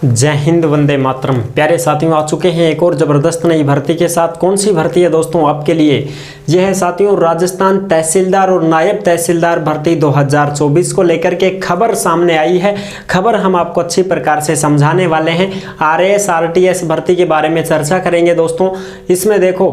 जय हिंद, वंदे मातरम। प्यारे साथियों, आ चुके हैं एक और ज़बरदस्त नई भर्ती के साथ। कौन सी भर्ती है दोस्तों आपके लिए? यह है साथियों राजस्थान तहसीलदार और नायब तहसीलदार भर्ती 2024 को लेकर के खबर सामने आई है। खबर हम आपको अच्छी प्रकार से समझाने वाले हैं। आरएएस आरटीएस भर्ती के बारे में चर्चा करेंगे दोस्तों। इसमें देखो,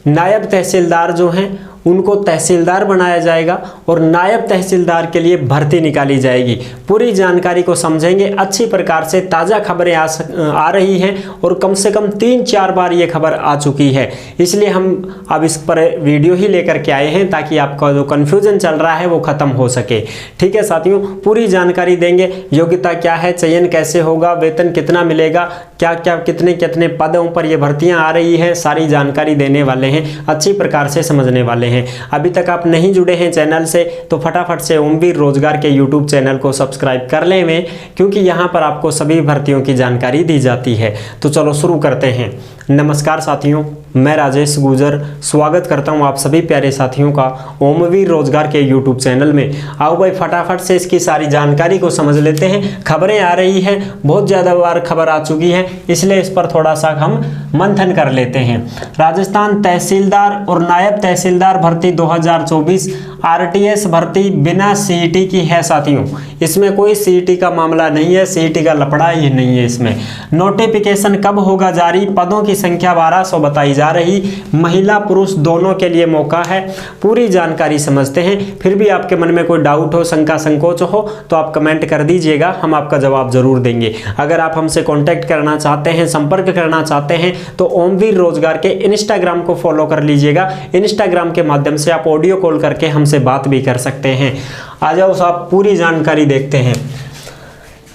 नायब तहसीलदार जो हैं उनको तहसीलदार बनाया जाएगा और नायब तहसीलदार के लिए भर्ती निकाली जाएगी। पूरी जानकारी को समझेंगे अच्छी प्रकार से। ताज़ा खबरें आ रही हैं और कम से कम 3-4 बार ये खबर आ चुकी है, इसलिए हम अब इस पर वीडियो ही लेकर के आए हैं ताकि आपका जो कन्फ्यूजन चल रहा है वो ख़त्म हो सके। ठीक है साथियों, पूरी जानकारी देंगे। योग्यता क्या है, चयन कैसे होगा, वेतन कितना मिलेगा, क्या क्या कितने कितने पदों पर ये भर्तियाँ आ रही हैं, सारी जानकारी देने वाले हैं, अच्छी प्रकार से समझने वाले हैं। अभी तक आप नहीं जुड़े हैं चैनल से तो फटाफट से ओमवीर रोजगार के यूट्यूब चैनल को सब्सक्राइब कर लें में, क्योंकि यहाँ पर आपको सभी भर्तियों की जानकारी दी जाती है। तो चलो शुरू करते हैं। नमस्कार साथियों, मैं राजेश गुजर स्वागत करता हूं आप सभी प्यारे साथियों का ओमवीर रोजगार के यूट्यूब चैनल में। आओ भाई फटाफट से इसकी सारी जानकारी को समझ लेते हैं। खबरें आ रही हैं, बहुत ज़्यादा बार खबर आ चुकी है, इसलिए इस पर थोड़ा सा हम मंथन कर लेते हैं। राजस्थान तहसीलदार और नायब तहसीलदार भर्ती 2024 आरटीएस भर्ती बिना सीईटी की है साथियों। इसमें कोई सीईटी का मामला नहीं है, सीईटी का लफड़ा ही नहीं है इसमें। नोटिफिकेशन कब होगा जारी? पदों की संख्या 1200 बताई जा रही। महिला पुरुष दोनों के लिए मौका है। पूरी जानकारी समझते हैं। फिर भी आपके मन में कोई डाउट हो, शंका संकोच हो तो आप कमेंट कर दीजिएगा, हम आपका जवाब जरूर देंगे। अगर आप हमसे कांटेक्ट करना चाहते हैं, संपर्क करना चाहते हैं तो ओमवीर रोजगार के इंस्टाग्राम को फॉलो कर लीजिएगा। इंस्टाग्राम के माध्यम से आप ऑडियो कॉल करके हमसे बात भी कर सकते हैं। आ जाओ साहब, पूरी जानकारी देखते हैं।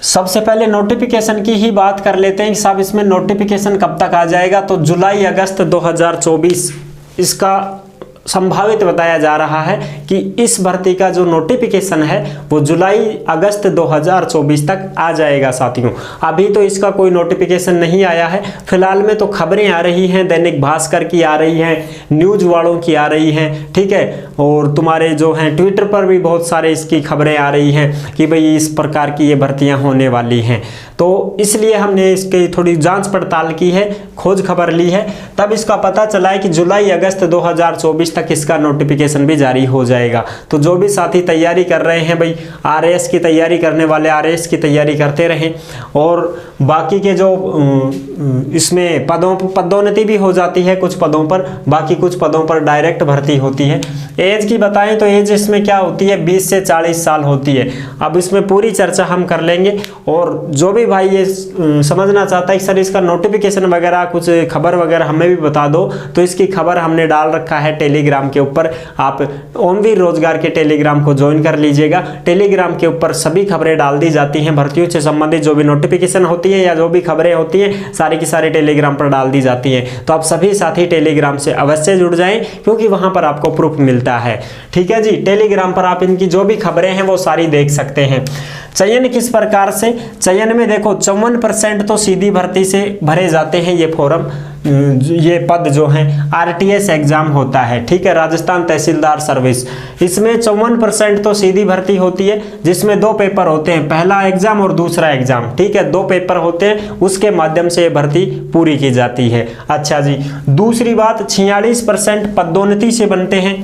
सबसे पहले नोटिफिकेशन की ही बात कर लेते हैं कि साहब इसमें नोटिफिकेशन कब तक आ जाएगा। तो जुलाई अगस्त 2024 इसका संभावित बताया जा रहा है कि इस भर्ती का जो नोटिफिकेशन है वो जुलाई अगस्त 2024 तक आ जाएगा साथियों। अभी तो इसका कोई नोटिफिकेशन नहीं आया है। फिलहाल में तो खबरें आ रही हैं, दैनिक भास्कर की आ रही हैं, न्यूज वालों की आ रही हैं, ठीक है, और तुम्हारे जो हैं ट्विटर पर भी बहुत सारे इसकी खबरें आ रही हैं कि भाई इस प्रकार की ये भर्तियाँ होने वाली हैं। तो इसलिए हमने इसकी थोड़ी जांच पड़ताल की है, खोज खबर ली है, तब इसका पता चला है कि जुलाई अगस्त 2024 तक इसका नोटिफिकेशन भी जारी हो जाएगा। तो जो भी साथी तैयारी कर रहे हैं भाई, आरएएस की तैयारी करने वाले आरएएस की तैयारी करते रहें। और बाकी के जो इसमें पदोन्नति भी हो जाती है कुछ पदों पर, बाकी कुछ पदों पर डायरेक्ट भर्ती होती है। एज की बताएं तो एज इसमें क्या होती है, 20 से 40 साल होती है। अब इसमें पूरी चर्चा हम कर लेंगे। और जो भी भाई ये समझना चाहता है कि सर इसका नोटिफिकेशन वगैरह कुछ खबर वगैरह हमें भी बता दो, तो इसकी खबर हमने डाल रखा है टेलीग्राम के ऊपर। आप ओमवीर रोजगार के टेलीग्राम को ज्वाइन कर लीजिएगा। टेलीग्राम के ऊपर सभी खबरें डाल दी जाती हैं, भर्तियों से संबंधित जो भी नोटिफिकेशन होती है या जो भी खबरें होती हैं सारी की सारी टेलीग्राम पर डाल दी जाती हैं। तो आप सभी साथी टेलीग्राम से अवश्य जुड़ जाएं, क्योंकि वहां पर आपको प्रूफ मिलता है। ठीक है जी, टेलीग्राम पर आप इनकी जो भी खबरें हैं वो सारी देख सकते हैं। चयन किस प्रकार से? चयन में देखो 54% तो सीधी भर्ती से भरे जाते हैं ये फॉर्म, ये पद जो हैं आरटीएस एग्जाम होता है, ठीक है, राजस्थान तहसीलदार सर्विस। इसमें 54% तो सीधी भर्ती होती है, जिसमें 2 पेपर होते हैं, पहला एग्जाम और दूसरा एग्जाम, ठीक है, 2 पेपर होते हैं, उसके माध्यम से ये भर्ती पूरी की जाती है। अच्छा जी, दूसरी बात 46% पदोन्नति से बनते हैं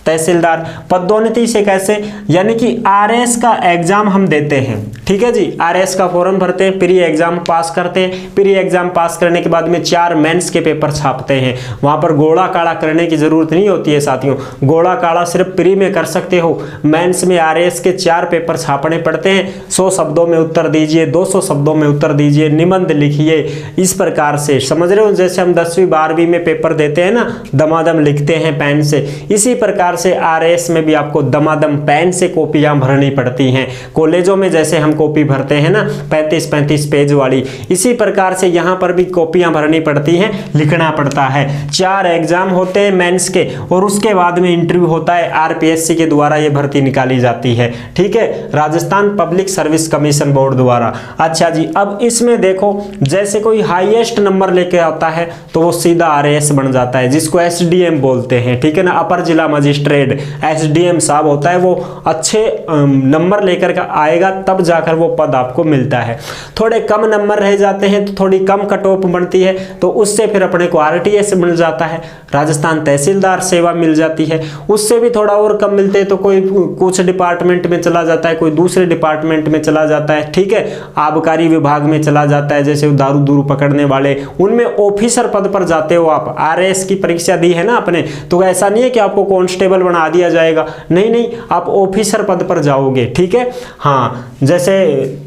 तहसीलदार। पदोन्नति से कैसे? यानी कि आरएएस का एग्जाम हम देते हैं, ठीक है जी, आरएएस का फॉर्म भरते हैं, प्री एग्जाम पास करते हैं, प्री एग्जाम पास करने के बाद में 4 मेंस के पेपर छापते हैं। वहां पर गोड़ा काड़ा करने की जरूरत नहीं होती है साथियों, गोड़ा काड़ा सिर्फ प्री में कर सकते हो। मेंस में आरएएस के 4 पेपर छापने पड़ते हैं। 100 शब्दों में उत्तर दीजिए, 200 शब्दों में उत्तर दीजिए, निबंध लिखिए, इस प्रकार से, समझ रहे हो, जैसे हम 10वीं 12वीं में पेपर देते हैं ना, दमादम लिखते हैं पेन से, इसी प्रकार से आरएएस में भी आपको दमादम पेन से कॉपियां भरनी पड़ती हैं। कॉलेजों में जैसे हम कॉपी भरते हैं ना 35-35 पेज वाली, इसी प्रकार से यहां पर भी कॉपियां भरनी पड़ती हैं, लिखना पड़ता है। 4 एग्जाम होते हैं मेंस के, और उसके बाद में इंटरव्यू होता है। आरपीएससी के द्वारा यह भर्ती निकाली जाती है, ठीक है, Rajasthan public service commission board द्वारा। अच्छा जी, अब इसमें देखो, जैसे कोई हाईएस्ट नंबर लेके आता है तो वो सीधा आरएएस बन जाता है, जिसको एसडीएम बोलते हैं, ठीक है ना, अपर जिला मजिस्ट्रेट मजिस्ट्रेट SDM साहब होता है वो अच्छे नंबर लेकर के आएगा, तब जाकर वो पद आपको मिलता है। थोड़े कम नंबर रह जाते हैं तो थोड़ी कम कट ऑफ बनती है, तो उससे फिर अपने को RTS मिल जाता है, राजस्थान तहसीलदार सेवा मिल जाती है। उससे भी थोड़ा और कम मिलते हैं तो कोई कुछ डिपार्टमेंट में चला जाता है, कोई दूसरे डिपार्टमेंट में चला जाता है, ठीक है, आबकारी विभाग में चला जाता है, जैसे दारू दूरू पकड़ने वाले, उनमें ऑफिसर पद पर जाते हो आप। RAS की परीक्षा दी है ना आपने, तो ऐसा नहीं है कि आपको कांस्टेबल बना दिया जाएगा, नहीं नहीं, आप ऑफिसर पद पर जाओगे, ठीक है। हाँ, जैसे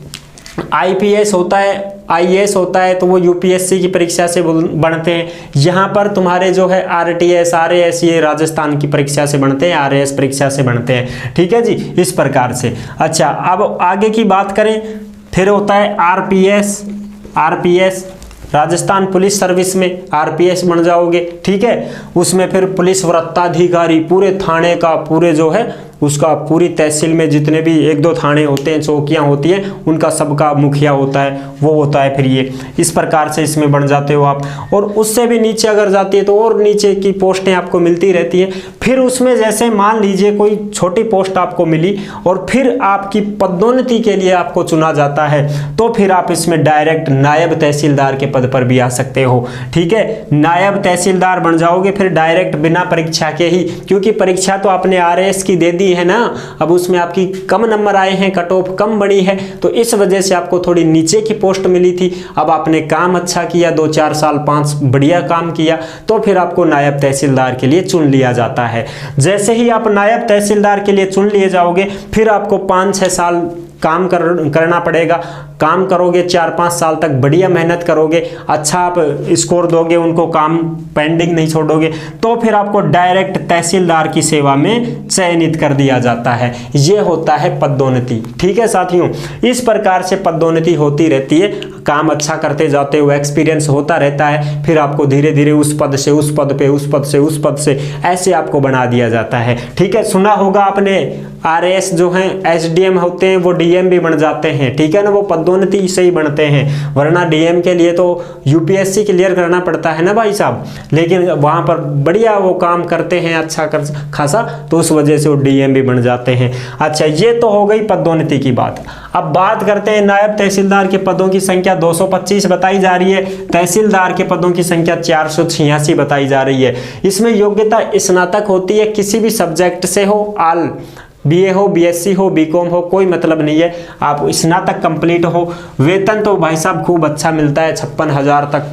IPS होता है, IAS होता है, तो वो UPSC की परीक्षा से बनते हैं। यहाँ पर तुम्हारे जो है RTS RAS ये राजस्थान की परीक्षा से बनते हैं, RAS परीक्षा से बनते हैं, ठीक है जी, इस प्रकार से। अच्छा, अब आगे की बात करें, फिर होता है RPS राजस्थान पुलिस सर्विस में RPS बन जाओगे, ठीक है। उसमें फिर पुलिस वृत्ताधिकारी, पूरे थाने का, पूरे जो है उसका, पूरी तहसील में जितने भी 1-2 थाने होते हैं, चौकियां होती हैं, उनका सबका मुखिया होता है, वो होता है फिर ये, इस प्रकार से इसमें बन जाते हो आप। और उससे भी नीचे अगर जाती है तो और नीचे की पोस्टें आपको मिलती रहती है। फिर उसमें जैसे मान लीजिए कोई छोटी पोस्ट आपको मिली और फिर आपकी पदोन्नति के लिए आपको चुना जाता है, तो फिर आप इसमें डायरेक्ट नायब तहसीलदार के पद पर भी आ सकते हो, ठीक है। नायब तहसीलदार बन जाओगे फिर डायरेक्ट, बिना परीक्षा के ही, क्योंकि परीक्षा तो आपने RAS की दे दी है ना, अब उसमें आपकी कम नंबर आए हैं, कट ऑफ कम बड़ी है, तो इस वजह से आपको थोड़ी नीचे की पोस्ट मिली थी। अब आपने काम अच्छा किया, 2-4 साल 5 बढ़िया काम किया, तो फिर आपको नायब तहसीलदार के लिए चुन लिया जाता है। जैसे ही आप नायब तहसीलदार के लिए चुन लिए जाओगे, फिर आपको 5-6 साल काम करना पड़ेगा। काम करोगे 4-5 साल तक, बढ़िया मेहनत करोगे, अच्छा आप स्कोर दोगे, उनको काम पेंडिंग नहीं छोड़ोगे, तो फिर आपको डायरेक्ट तहसीलदार की सेवा में चयनित कर दिया जाता है। ये होता है पदोन्नति, ठीक है साथियों। इस प्रकार से पदोन्नति होती रहती है, काम अच्छा करते जाते हो, एक्सपीरियंस होता रहता है, फिर आपको धीरे धीरे उस पद से उस पद पे, उस पद से उस पद से, ऐसे आपको बना दिया जाता है, ठीक है। सुना होगा आपने RAS जो हैं SDM होते हैं वो DM भी बन जाते हैं, ठीक है ना, वो पदोन्नति से ही बनते हैं, वरना DM के लिए तो UPSC क्लियर करना पड़ता है ना भाई साहब, लेकिन वहाँ पर बढ़िया वो काम करते हैं अच्छा खासा, तो उस वजह से वो DM भी बन जाते हैं। अच्छा, ये तो हो गई पदोन्नति की बात। अब बात करते हैं नायब तहसीलदार के पदों की संख्या 225 बताई जा रही है, तहसीलदार के पदों की संख्या 486 बताई जा रही है। इसमें योग्यता स्नातक होती है, किसी भी सब्जेक्ट से हो, ऑल BA हो, BSc हो, BCom हो, कोई मतलब नहीं है, आप स्नातक कंप्लीट हो। वेतन तो भाई साहब खूब अच्छा मिलता है, 56,000 तक,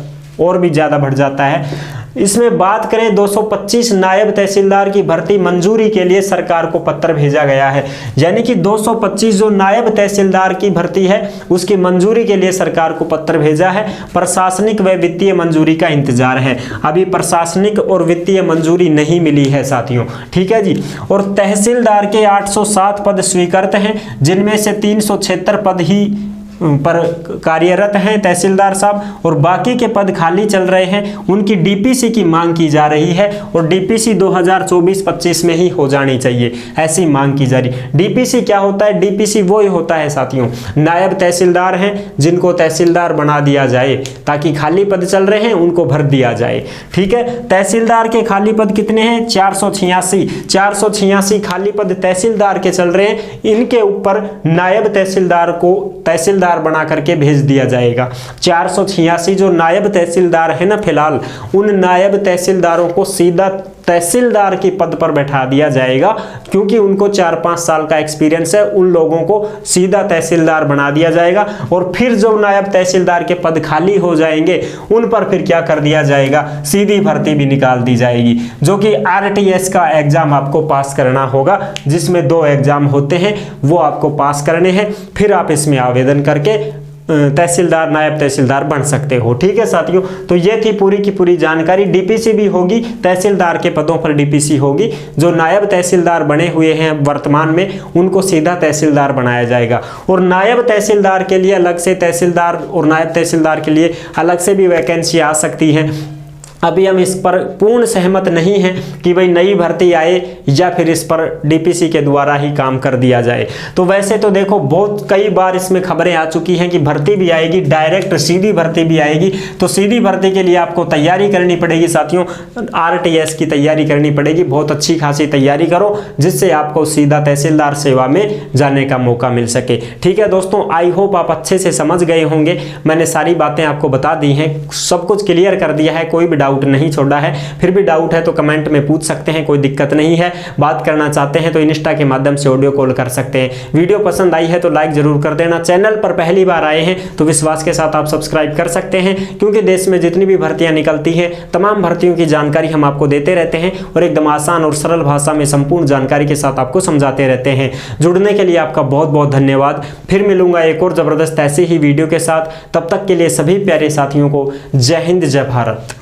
और भी ज़्यादा बढ़ जाता है। इसमें बात करें 225 नायब तहसीलदार की भर्ती मंजूरी के लिए सरकार को पत्र भेजा गया है, यानी कि 225 जो नायब तहसीलदार की भर्ती है उसकी मंजूरी के लिए सरकार को पत्र भेजा है। प्रशासनिक व वित्तीय मंजूरी का इंतजार है, अभी प्रशासनिक और वित्तीय मंजूरी नहीं मिली है साथियों, ठीक है जी। और तहसीलदार के 807 पद स्वीकृत हैं, जिनमें से 376 पद ही पर कार्यरत हैं तहसीलदार साहब, और बाकी के पद खाली चल रहे हैं, उनकी DPC की मांग की जा रही है, और DPC 2024-25 में ही हो जानी चाहिए, ऐसी मांग की जा रही। DPC क्या होता है? DPC वो ही होता है साथियों, नायब तहसीलदार हैं जिनको तहसीलदार बना दिया जाए, ताकि खाली पद चल रहे हैं उनको भर दिया जाए, ठीक है। तहसीलदार के खाली पद कितने हैं? 486 खाली पद तहसीलदार के चल रहे हैं, इनके ऊपर नायब तहसीलदार को तहसीलदार बना करके भेज दिया जाएगा। 486 जो नायब तहसीलदार है ना फिलहाल, उन नायब तहसीलदारों को सीधा तहसीलदार के पद पर बैठा दिया जाएगा, क्योंकि उनको 4-5 साल का एक्सपीरियंस है, उन लोगों को सीधा तहसीलदार बना दिया जाएगा। और फिर जो नायब तहसीलदार के पद खाली हो जाएंगे उन पर फिर क्या कर दिया जाएगा? सीधी भर्ती भी निकाल दी जाएगी, जो कि RTS का एग्जाम आपको पास करना होगा, जिसमें 2 एग्जाम होते हैं, वो आपको पास करने हैं, फिर आप इसमें आवेदन करके तहसीलदार नायब तहसीलदार बन सकते हो, ठीक है साथियों। तो ये थी पूरी की पूरी जानकारी। DPC भी होगी, तहसीलदार के पदों पर DPC होगी, जो नायब तहसीलदार बने हुए हैं वर्तमान में उनको सीधा तहसीलदार बनाया जाएगा। और नायब तहसीलदार के लिए अलग से, तहसीलदार और नायब तहसीलदार के लिए अलग से भी वैकेंसी आ सकती है। अभी हम इस पर पूर्ण सहमत नहीं हैं कि भाई नई भर्ती आए या फिर इस पर डीपीसी के द्वारा ही काम कर दिया जाए। तो वैसे तो देखो बहुत कई बार इसमें खबरें आ चुकी हैं कि भर्ती भी आएगी, डायरेक्ट सीधी भर्ती भी आएगी। तो सीधी भर्ती के लिए आपको तैयारी करनी पड़ेगी साथियों, आरटीएस की तैयारी करनी पड़ेगी। बहुत अच्छी खासी तैयारी करो जिससे आपको सीधा तहसीलदार सेवा में जाने का मौका मिल सके। ठीक है दोस्तों, आई होप आप अच्छे से समझ गए होंगे। मैंने सारी बातें आपको बता दी हैं, सब कुछ क्लियर कर दिया है, कोई भी डाउट नहीं छोड़ा है। फिर भी डाउट है तो कमेंट में पूछ सकते हैं, कोई दिक्कत नहीं है। बात करना चाहते हैं तो इंस्टा के माध्यम से ऑडियो कॉल कर सकते हैं। वीडियो पसंद आई है तो लाइक जरूर कर देना। चैनल पर पहली बार आए हैं तो विश्वास के साथ आप सब्सक्राइब कर सकते हैं, क्योंकि देश में जितनी भी भर्तियां निकलती हैं तमाम भर्तियों की जानकारी हम आपको देते रहते हैं और एकदम आसान और सरल भाषा में संपूर्ण जानकारी के साथ आपको समझाते रहते हैं। जुड़ने के लिए आपका बहुत बहुत धन्यवाद। फिर मिलूंगा एक और जबरदस्त ऐसी ही वीडियो के साथ। तब तक के लिए सभी प्यारे साथियों को जय हिंद, जय भारत।